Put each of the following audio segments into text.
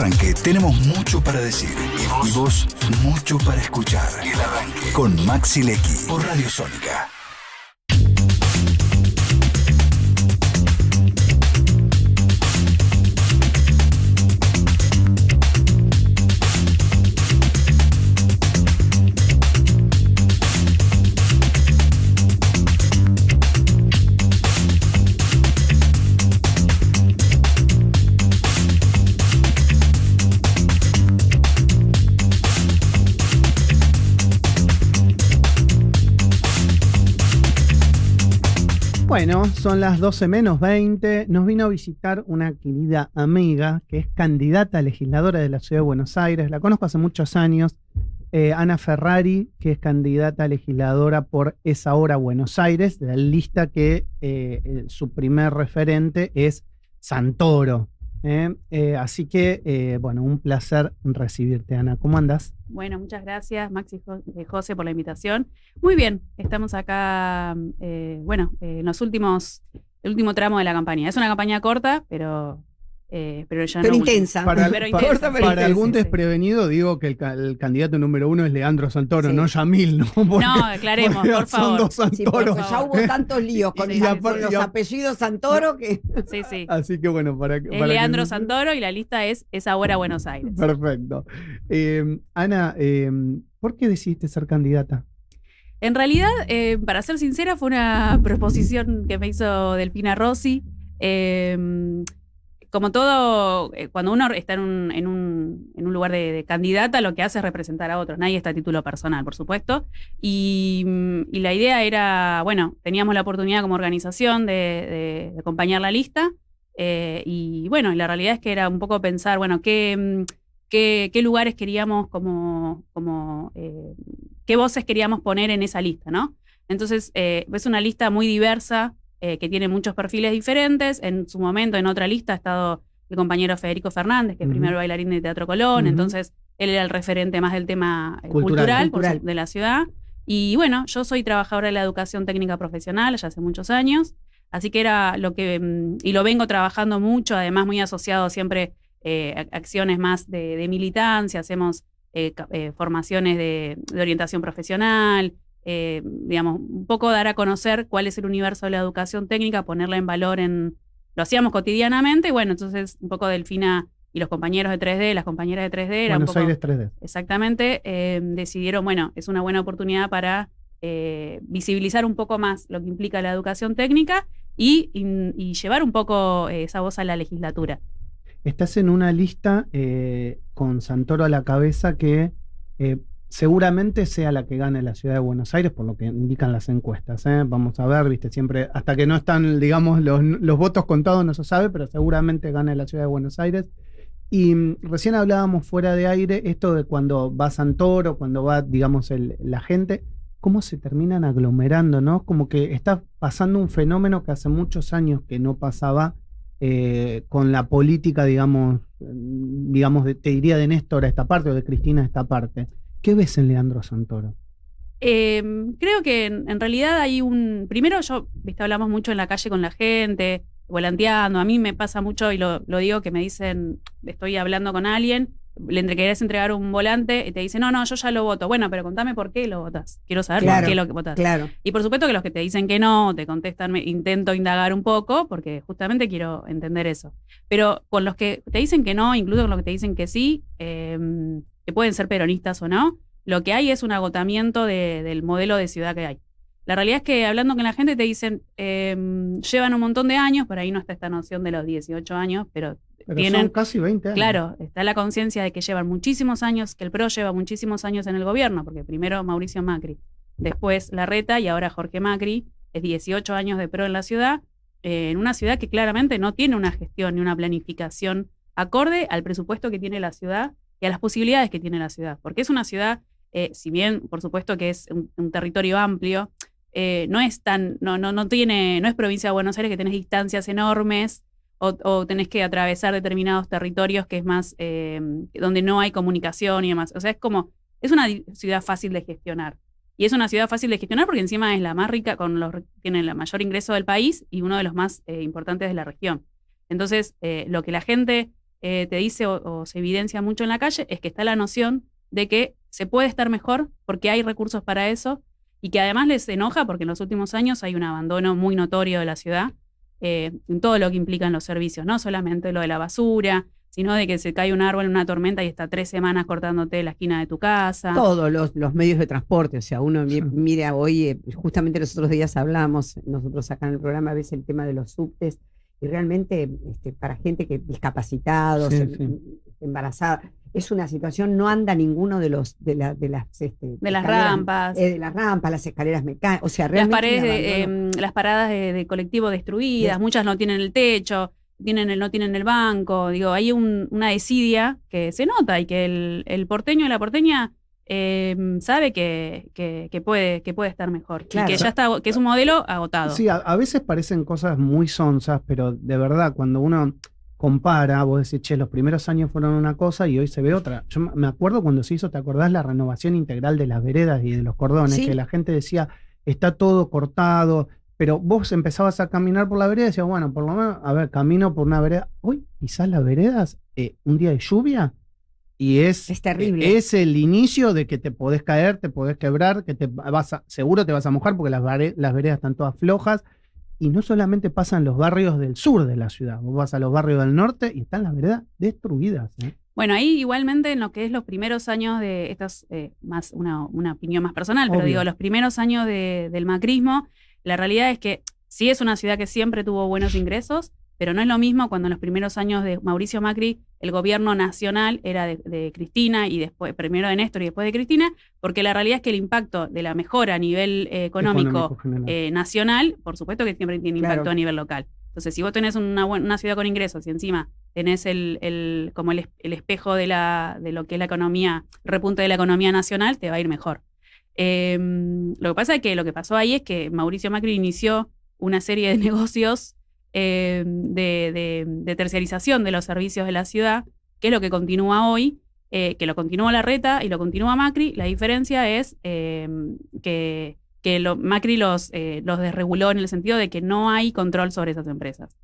arranque tenemos mucho para decir y vos mucho para escuchar. El arranque con Maxi Lecky por Radio Sónica. Bueno, son las 12 menos 20. Nos vino a visitar una querida amiga que es candidata a legisladora de la Ciudad de Buenos Aires. La conozco hace muchos años. Ana Ferrari, que es candidata a legisladora por Es Ahora Buenos Aires, de la lista que su primer referente es Santoro. Así que, bueno, un placer recibirte, Ana. ¿Cómo andás? Bueno, muchas gracias, Maxi y José, por la invitación. Muy bien, estamos acá, en el último tramo de la campaña. Es una campaña corta, pero ya pero no intensa. Para algún desprevenido, digo que el candidato número 1 es Leandro Santoro, sí. No Yamil, ¿no? No, aclaremos, por favor. Son dos Santoros. Sí, ya hubo tantos líos con los apellidos Santoro que... Sí. Así que bueno, es Leandro Santoro y la lista es Ahora Buenos Aires. Perfecto. Ana, ¿por qué decidiste ser candidata? En realidad, para ser sincera, fue una proposición que me hizo Delfina Rossi. Como todo, cuando uno está en un lugar de candidata, lo que hace es representar a otros. Nadie está a título personal, por supuesto. Y la idea era, bueno, teníamos la oportunidad como organización de acompañar la lista. Y bueno, la realidad es que era un poco pensar, bueno, qué lugares queríamos qué voces queríamos poner en esa lista, ¿no? Entonces, es una lista muy diversa, que tiene muchos perfiles diferentes. En su momento, en otra lista, ha estado el compañero Federico Fernández, que es primer bailarín de Teatro Colón. Entonces, él era el referente más del tema cultural. De la ciudad. Y bueno, yo soy trabajadora de la educación técnica profesional ya hace muchos años, así que era lo que, y lo vengo trabajando mucho, además muy asociado siempre a acciones más de militancia. Hacemos formaciones de orientación profesional, digamos, un poco dar a conocer cuál es el universo de la educación técnica, ponerla en valor lo hacíamos cotidianamente. Y bueno, entonces un poco Delfina y los compañeros de 3D, las compañeras de 3D, era Buenos un poco, Aires 3D. Exactamente, decidieron, bueno, es una buena oportunidad para visibilizar un poco más lo que implica la educación técnica y llevar un poco esa voz a la legislatura. Estás en una lista con Santoro a la cabeza que seguramente sea la que gane la Ciudad de Buenos Aires, por lo que indican las encuestas. Vamos a ver, viste, siempre, hasta que no están, digamos, los votos contados no se sabe, pero seguramente gane la Ciudad de Buenos Aires. Y recién hablábamos fuera de aire esto de cuando va Santoro, cuando va, digamos, la gente, cómo se terminan aglomerando, ¿no? Como que está pasando un fenómeno que hace muchos años que no pasaba con la política, digamos, te diría de Néstor a esta parte o de Cristina a esta parte. ¿Qué ves en Leandro Santoro? Creo que en realidad hay primero hablamos mucho en la calle con la gente, volanteando. A mí me pasa mucho, y lo digo, que me dicen, estoy hablando con alguien, le querés entregar un volante y te dicen, no, yo ya lo voto. Bueno, pero contame por qué lo votás. Quiero saber por qué lo votás. Claro. Y por supuesto que los que te dicen que no, te contestan, intento indagar un poco, porque justamente quiero entender eso. Pero con los que te dicen que no, incluso con los que te dicen que sí, que pueden ser peronistas o no, lo que hay es un agotamiento del modelo de ciudad que hay. La realidad es que hablando con la gente te dicen, llevan un montón de años, por ahí no está esta noción de los 18 años, pero tienen, son casi 20 años. Claro, está la conciencia de que llevan muchísimos años, que el PRO lleva muchísimos años en el gobierno, porque primero Mauricio Macri, después Larreta y ahora Jorge Macri, es 18 años de PRO en la ciudad, en una ciudad que claramente no tiene una gestión ni una planificación acorde al presupuesto que tiene la ciudad y a las posibilidades que tiene la ciudad, porque es una ciudad, si bien por supuesto que es un territorio amplio, no es provincia de Buenos Aires, que tenés distancias enormes o tenés que atravesar determinados territorios que es más donde no hay comunicación y demás. O sea, es una ciudad fácil de gestionar. Y es una ciudad fácil de gestionar porque encima es la más rica, tiene el mayor ingreso del país y uno de los más importantes de la región. Entonces, lo que la gente te dice o se evidencia mucho en la calle es que está la noción de que se puede estar mejor porque hay recursos para eso y que además les enoja porque en los últimos años hay un abandono muy notorio de la ciudad en todo lo que implican los servicios, no solamente lo de la basura, sino de que se cae un árbol en una tormenta y está 3 semanas cortándote la esquina de tu casa. Todos los medios de transporte, o sea, uno mira hoy, justamente los otros días hablamos, nosotros acá en el programa a veces el tema de los subtes, y realmente para gente que discapacitados, embarazada, es una situación, no anda ninguno de las rampas. De las rampas, las escaleras mecánicas, o sea, realmente las paradas de colectivo destruidas, muchas no tienen el techo, no tienen el banco, digo, hay una desidia que se nota y que el porteño y la porteña sabe que puede estar mejor, claro. Y que ya está, que es un modelo agotado. Sí, a veces parecen cosas muy sonsas, pero de verdad, cuando uno compara, vos decís, che, los primeros años fueron una cosa y hoy se ve otra. Yo me acuerdo cuando se hizo, ¿te acordás? La renovación integral de las veredas y de los cordones, que la gente decía, está todo cortado, pero vos empezabas a caminar por la vereda y decías, bueno, por lo menos, a ver, camino por una vereda. Hoy pisás las veredas, un día de lluvia, y es terrible. Es el inicio de que te podés caer, te podés quebrar, que seguro te vas a mojar porque las veredas están todas flojas. Y no solamente pasa en los barrios del sur de la ciudad, vos vas a los barrios del norte y están las veredas destruidas. Bueno, ahí igualmente en lo que es los primeros años de, esto es más una opinión más personal, pero digo, los primeros años del macrismo, la realidad es que sí es una ciudad que siempre tuvo buenos ingresos, pero no es lo mismo cuando en los primeros años de Mauricio Macri el gobierno nacional era de Cristina y después, primero de Néstor y después de Cristina, porque la realidad es que el impacto de la mejora a nivel económico nacional, por supuesto que siempre tiene impacto a nivel local. Entonces, si vos tenés una ciudad con ingresos y encima tenés como el espejo de lo que es la economía, el repunte de la economía nacional, te va a ir mejor. Lo que pasa es que lo que pasó ahí es que Mauricio Macri inició una serie de negocios de terciarización de los servicios de la ciudad, que es lo que continúa hoy, que lo continúa Larreta y lo continúa Macri. La diferencia es que Macri los desreguló en el sentido de que no hay control sobre esas empresas.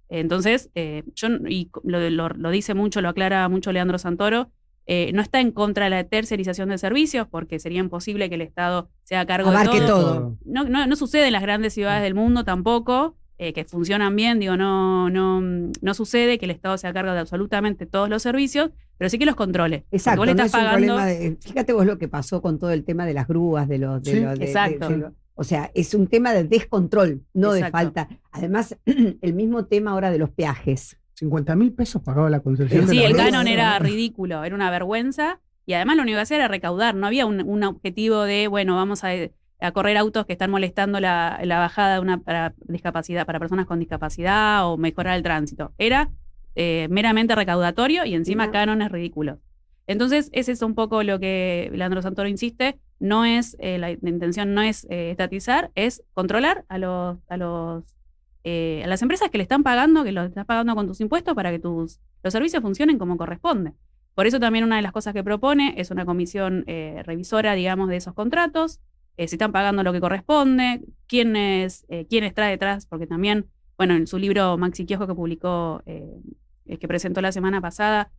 Entonces, lo dice mucho, lo aclara mucho Leandro Santoro, no está en contra de la terciarización de servicios porque sería imposible que el Estado se haga cargo de todo. No sucede en las grandes ciudades del mundo tampoco, que funcionan bien, digo, no sucede que el Estado se haga cargo de absolutamente todos los servicios, pero sí que los controle. Exacto, vos le estás pagando. Fíjate vos lo que pasó con todo el tema de las grúas, o sea, es un tema de descontrol, no de falta. Además, el mismo tema ahora de los peajes. 50.000 pesos pagaba la concesión. Sí, el canon era ridículo, era una vergüenza, y además la universidad era recaudar, no había un objetivo de, bueno, vamos a correr autos que están molestando la bajada para discapacidad, para personas con discapacidad o mejorar el tránsito. Era meramente recaudatorio y encima cánones ridículos. Entonces, ese es un poco lo que Leandro Santoro insiste, no es, la intención no es estatizar, es controlar a las empresas que le están pagando, que lo estás pagando con tus impuestos para que los servicios funcionen como corresponde. Por eso también una de las cosas que propone es una comisión revisora, digamos, de esos contratos, si están pagando lo que corresponde, quién está detrás, porque también, bueno, en su libro Maxi Quiosco que publicó, que presentó la semana pasada,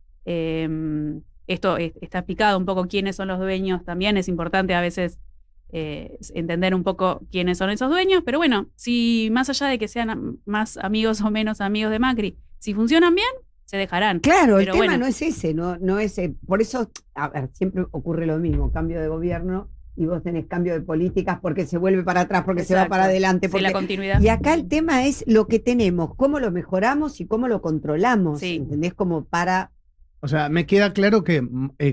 esto está explicado un poco quiénes son los dueños también, es importante a veces entender un poco quiénes son esos dueños, pero bueno, si más allá de que sean más amigos o menos amigos de Macri, si funcionan bien, se dejarán. Claro, pero el tema no es ese, no es por eso, a ver, siempre ocurre lo mismo, cambio de gobierno y vos tenés cambio de políticas porque se vuelve para atrás, porque se va para adelante. Porque, la continuidad. Y acá el tema es lo que tenemos, cómo lo mejoramos y cómo lo controlamos, ¿entendés? Como para... O sea, me queda claro que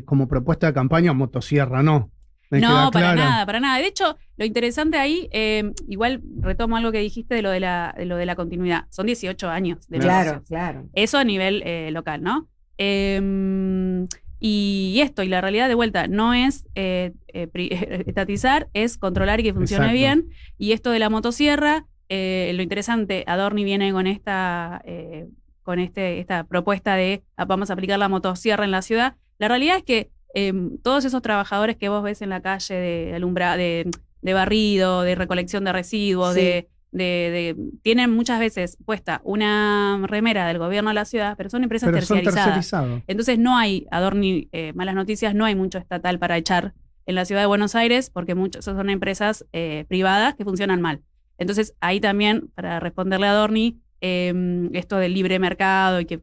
como propuesta de campaña, motosierra no. No, para nada. De hecho, lo interesante ahí, igual retomo algo que dijiste de lo de la continuidad. Son 18 años de negocios. Claro. Eso a nivel local, ¿no? Y la realidad de vuelta, no es estatizar, es controlar y que funcione bien. Y esto de la motosierra, lo interesante, Adorni viene con esta propuesta de vamos a aplicar la motosierra en la ciudad. La realidad es que todos esos trabajadores que vos ves en la calle de barrido, de recolección de residuos, de tienen muchas veces puesta una remera del gobierno de la ciudad, pero son empresas terciarizadas. Entonces no hay, Adorni, malas noticias, no hay mucho estatal para echar en la ciudad de Buenos Aires porque muchas son empresas privadas que funcionan mal. Entonces ahí también, para responderle a Adorni, esto del libre mercado y que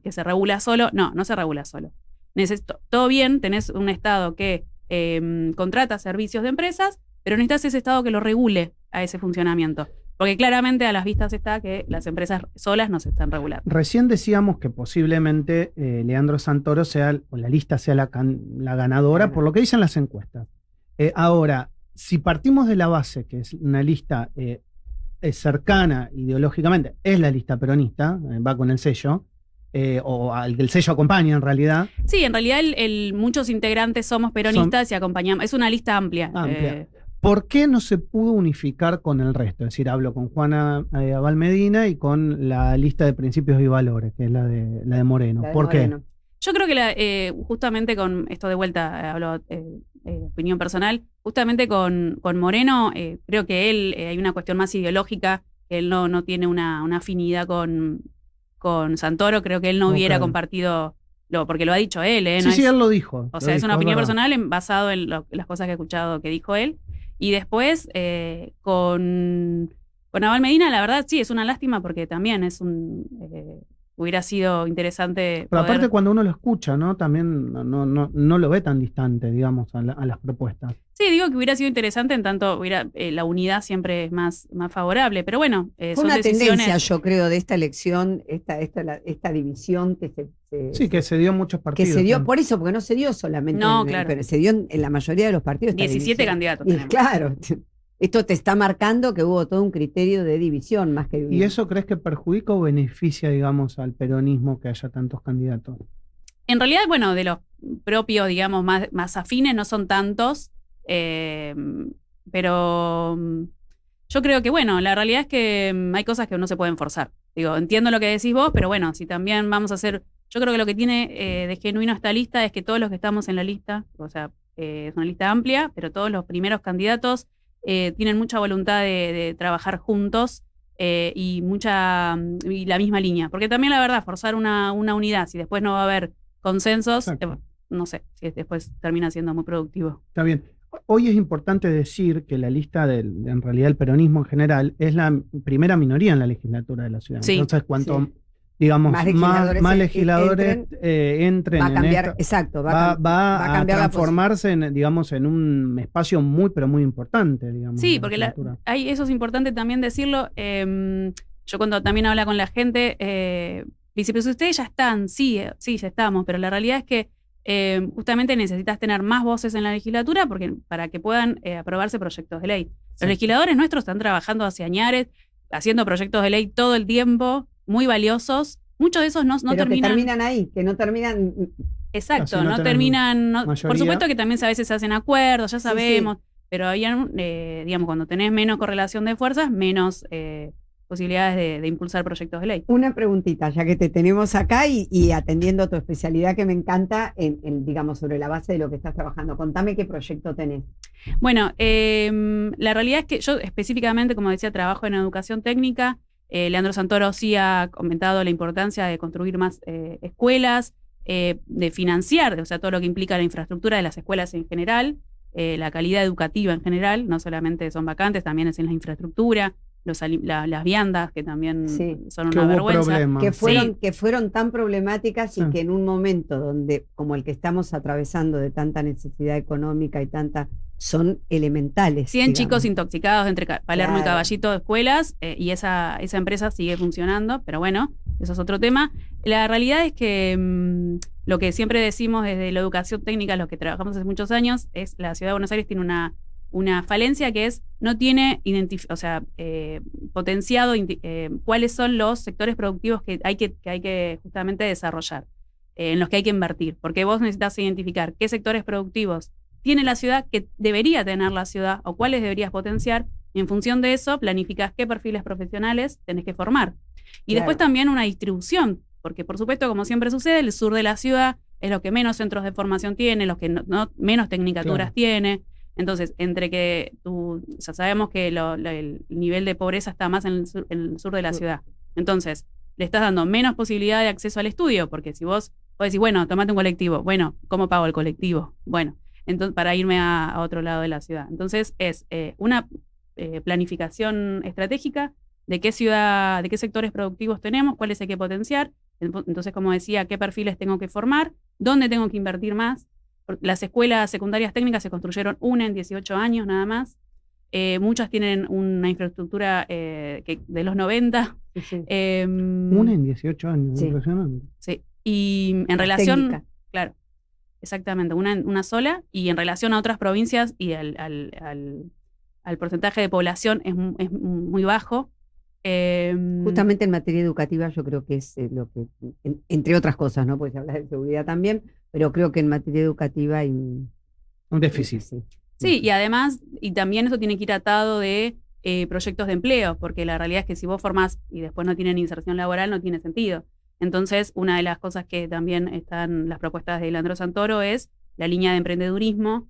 se regula solo, no se regula solo. Todo bien, tenés un Estado que contrata servicios de empresas, pero necesitas ese Estado que lo regule a ese funcionamiento. Porque claramente a las vistas está que las empresas solas no se están regulando. Recién decíamos que posiblemente Leandro Santoro o la lista sea la ganadora, por lo que dicen las encuestas. Ahora, si partimos de la base, que es una lista cercana ideológicamente, es la lista peronista, va con el sello, o al que el sello acompaña en realidad. Sí, en realidad muchos integrantes somos peronistas y acompañamos. Es una lista amplia. ¿Por qué no se pudo unificar con el resto? Es decir, hablo con Juana Abal Medina y con la lista de principios y valores, que es la de Moreno. ¿Por qué? Yo creo que justamente con esto de vuelta, hablo opinión personal, justamente con Moreno, creo que él hay una cuestión más ideológica, que él no tiene una afinidad con Santoro, creo que él no hubiera compartido, porque lo ha dicho él. Sí, él lo dijo. O sea, es una opinión personal basado en las cosas que he escuchado que dijo él. Y después, con Abal Medina, la verdad, sí, es una lástima porque también hubiera sido interesante. Pero aparte cuando uno lo escucha, ¿no? También no lo ve tan distante, digamos, a las propuestas. Sí, digo que hubiera sido interesante, en tanto la unidad siempre es más favorable, pero bueno, fue son una decisiones. Tendencia, yo creo, de esta elección, esta división que que se dio en muchos partidos. Que se dio por eso, porque no se dio solamente pero se dio en la mayoría de los partidos. 17 candidatos tenemos. Claro, esto te está marcando que hubo todo un criterio de división más que de ¿Y eso crees que perjudica o beneficia, digamos, al peronismo que haya tantos candidatos? En realidad, bueno, de los propios, digamos, más afines no son tantos, pero yo creo que, bueno, la realidad es que hay cosas que no se pueden forzar. Digo, entiendo lo que decís vos, pero bueno, si también vamos a hacer... Yo creo que lo que tiene de genuino esta lista es que todos los que estamos en la lista, o sea, es una lista amplia, pero todos los primeros candidatos tienen mucha voluntad de trabajar juntos y la misma línea. Porque también, la verdad, forzar una unidad, si después no va a haber consensos, no sé si después termina siendo muy productivo. Está bien. Hoy es importante decir que la lista en realidad el peronismo en general es la primera minoría en la legislatura de la ciudad. Sí. Entonces, digamos, más legisladores entren va a cambiar, en esto, exacto, va a transformarse en un espacio muy, pero muy importante, digamos. Sí, porque eso es importante también decirlo. Yo cuando también hablo con la gente, dice, pero si ustedes ya están, sí, ya estamos, pero la realidad es que justamente necesitas tener más voces en la legislatura para que puedan aprobarse proyectos de ley. Sí. Los legisladores nuestros están trabajando hacia añares, haciendo proyectos de ley todo el tiempo, muy valiosos. Muchos de esos no terminan. Que terminan ahí, que no terminan. Exacto, no terminan. Por supuesto que también a veces se hacen acuerdos, ya sabemos, pero digamos, cuando tenés menos correlación de fuerzas, menos posibilidades de impulsar proyectos de ley. Una preguntita, ya que te tenemos acá y atendiendo tu especialidad que me encanta, digamos, sobre la base de lo que estás trabajando. Contame qué proyecto tenés. Bueno, la realidad es que yo específicamente, como decía, trabajo en educación técnica. Leandro Santoro sí ha comentado la importancia de construir más escuelas, de financiar, o sea, todo lo que implica la infraestructura de las escuelas en general, la calidad educativa en general, no solamente son vacantes, también es en la infraestructura, las viandas, que también son una vergüenza. Que fueron tan problemáticas y que en un momento como el que estamos atravesando de tanta necesidad económica y son elementales. 100 chicos intoxicados entre Palermo y Caballito de escuelas, y esa empresa sigue funcionando, pero bueno, eso es otro tema. La realidad es que lo que siempre decimos desde la educación técnica, los que trabajamos hace muchos años, es la Ciudad de Buenos Aires tiene una falencia que no tiene potenciado cuáles son los sectores productivos que hay que justamente desarrollar, en los que hay que invertir, porque vos necesitas identificar qué sectores productivos tiene la ciudad, que debería tener la ciudad o cuáles deberías potenciar, y en función de eso planificás qué perfiles profesionales tenés que formar. Y después también una distribución, porque por supuesto, como siempre sucede, el sur de la ciudad es lo que menos centros de formación tiene, los que menos tecnicaturas tiene. Entonces, entre que ya sabemos que el nivel de pobreza está más en el sur de la ciudad. Entonces, le estás dando menos posibilidad de acceso al estudio, porque si vos decís, bueno, tomate un colectivo. Bueno, ¿cómo pago el colectivo? Bueno, entonces para irme a otro lado de la ciudad. Entonces, es una planificación estratégica de qué ciudad, de qué sectores productivos tenemos, cuáles hay que potenciar. Entonces, como decía, qué perfiles tengo que formar, dónde tengo que invertir más. Las escuelas secundarias técnicas se construyeron una en 18 años nada más. Muchas tienen una infraestructura de los 90. Sí. Una en 18 años, Sí. impresionante. Sí. Y en relación, claro, exactamente, una sola, y en relación a otras provincias y al porcentaje de población es muy bajo. Justamente en materia educativa yo creo que es lo que, entre otras cosas, ¿no? Porque se habla de seguridad también, pero creo que en materia educativa hay Un déficit. Sí, y además, y también eso tiene que ir atado de proyectos de empleo, porque la realidad es que si vos formás y después no tienen inserción laboral, no tiene sentido. Entonces, una de las cosas que también están las propuestas de Leandro Santoro es la línea de emprendedurismo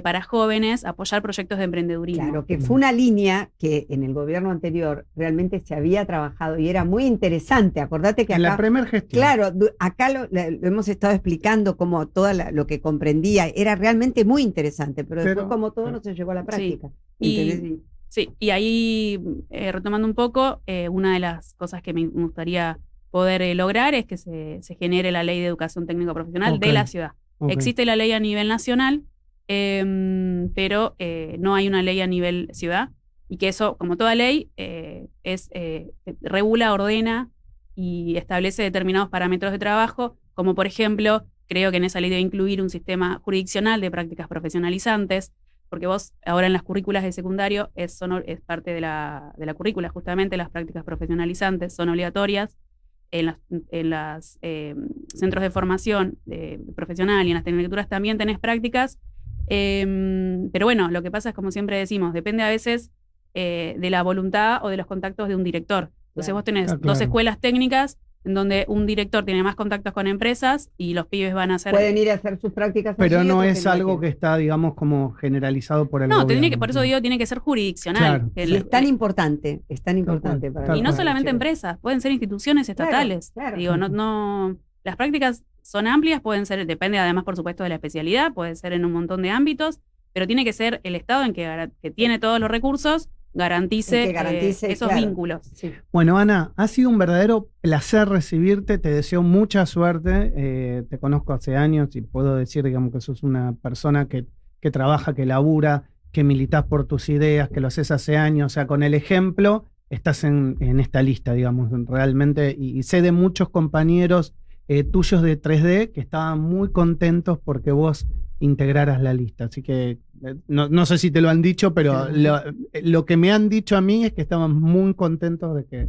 para jóvenes, apoyar proyectos de emprendedurismo. Claro, que fue una línea que en el gobierno anterior realmente se había trabajado y era muy interesante. Acordate que En la acá, primera gestión. claro, acá lo hemos estado explicando como lo que comprendía, era realmente muy interesante, pero después como todo no se llegó a la práctica. Sí, y ahí, retomando un poco, una de las cosas que me gustaría poder lograr es que se genere la ley de educación técnico profesional de la ciudad. Existe la ley a nivel nacional, pero no hay una ley a nivel ciudad, y que eso, como toda ley, regula, ordena y establece determinados parámetros de trabajo, como por ejemplo, creo que en esa ley debe incluir un sistema jurisdiccional de prácticas profesionalizantes, porque vos ahora en las currículas de secundario es parte de la currícula, justamente las prácticas profesionalizantes son obligatorias. En los centros de formación profesional y en las tecnicaturas también tenés prácticas, pero bueno, lo que pasa es, como siempre decimos, depende a veces de la voluntad o de los contactos de un director. Entonces vos tenés dos escuelas técnicas en donde un director tiene más contactos con empresas y los pibes van a hacer... Pueden ir a hacer sus prácticas. Pero no es algo que está, digamos, como generalizado por el gobierno. Por eso digo, tiene que ser jurisdiccional. Claro. Y es tan importante, para... Y no solamente empresas, pueden ser instituciones estatales. Claro. Digo, las prácticas son amplias, pueden ser, depende además, por supuesto, de la especialidad, puede ser en un montón de ámbitos, pero tiene que ser el Estado en que tiene todos los recursos, garantice esos vínculos. Sí. Bueno, Ana, ha sido un verdadero placer recibirte, te deseo mucha suerte, te conozco hace años y puedo decir, digamos, que sos una persona que trabaja, que labura, que militás por tus ideas, que lo haces hace años, o sea, con el ejemplo estás en esta lista, digamos, realmente, y sé de muchos compañeros tuyos de 3D que estaban muy contentos porque vos integraras la lista, así que no sé si te lo han dicho, pero lo que me han dicho a mí es que estaban muy contentos de que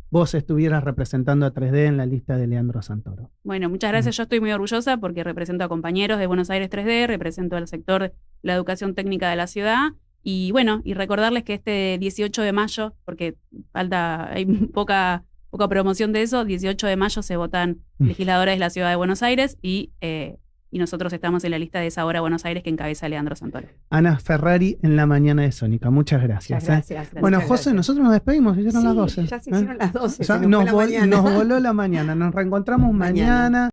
vos estuvieras representando a 3D en la lista de Leandro Santoro. Bueno, muchas gracias. Yo estoy muy orgullosa porque represento a compañeros de Buenos Aires 3D, represento al sector de la educación técnica de la ciudad, y bueno, y recordarles que este 18 de mayo, porque hay poca promoción de eso, 18 de mayo se votan legisladores de la ciudad de Buenos Aires y nosotros estamos en la lista de esa hora Buenos Aires que encabeza Leandro Santoro. Ana Ferrari en la mañana de Sónica. Muchas gracias. Gracias. Bueno, José, nosotros nos despedimos, hicieron las 12. Ya se hicieron las 12. Nos voló la mañana. Nos reencontramos mañana.